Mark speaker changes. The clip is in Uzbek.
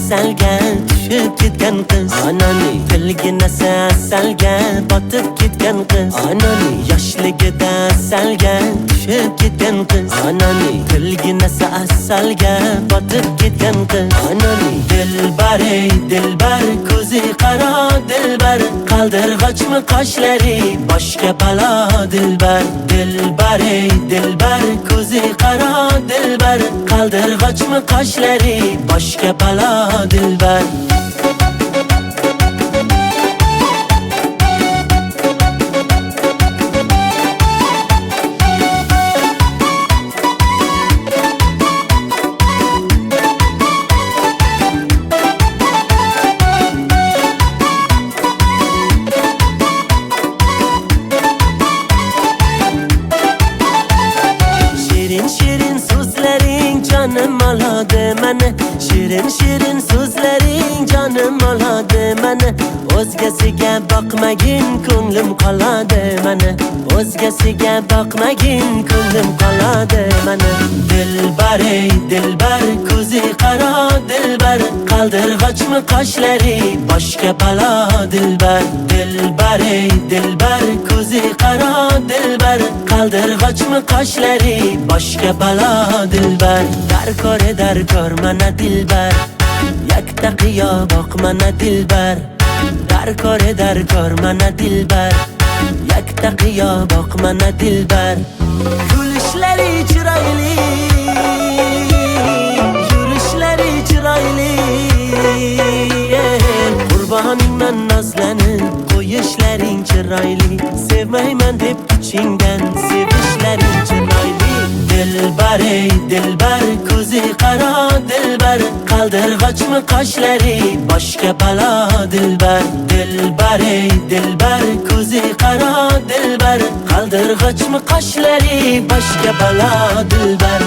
Speaker 1: asalga tushib ketgan qiz. Anani tilginasi asalga botib ketgan qiz. Anani yoshligida asalga tushib ketgan qiz. Anani tilginasi asalga botib ketgan qiz. Anani dilbar ey dilbar, ko'zi qaro dilbar, qaldirg'ochmi qoshlari boshga balo dilbar. Dilbar ey dilbar, ko'zi qaro dilbar, qaldirg'ochmi qoshlari boshga balo dilbar. Shirin so'zlaring jonim oladi meni, shirin so'zlaring jonim oladi meni. O'zgasiga boqmagin ko'nglim qoladi meni, o'zgasiga boqmagin ko'nglim qoladi meni. Dilbar ey dilbar, ko'zi qaro dilbar, qaldirg'ochmi qoshlari boshga balo dilbar. Dilbar ey dilbar, ko'zi qaro dilbar, qaldirg'ochmi qoshlari boshga balo dilbar. Darkor mana dilbar, yakta qiyo boq mana dilbar. Darkor mana dilbar, yakta qiyo boq mana dilbar. Kulishlari chiroyli, yurishlari chiroyli, qurboningman nozlanib qo'yishlaring chiroyli. Sevmayman deb kuchingdan sevishlaring chiroyli. Dilbar ey dilbar, ko'zi qaro dilbar, qaldirg'ochmi qoshlari boshga balo dilbar. Dilbar ey dilbar, ko'zi qaro dilbar, qaldirg'ochmi qoshlari boshga balo dilbar.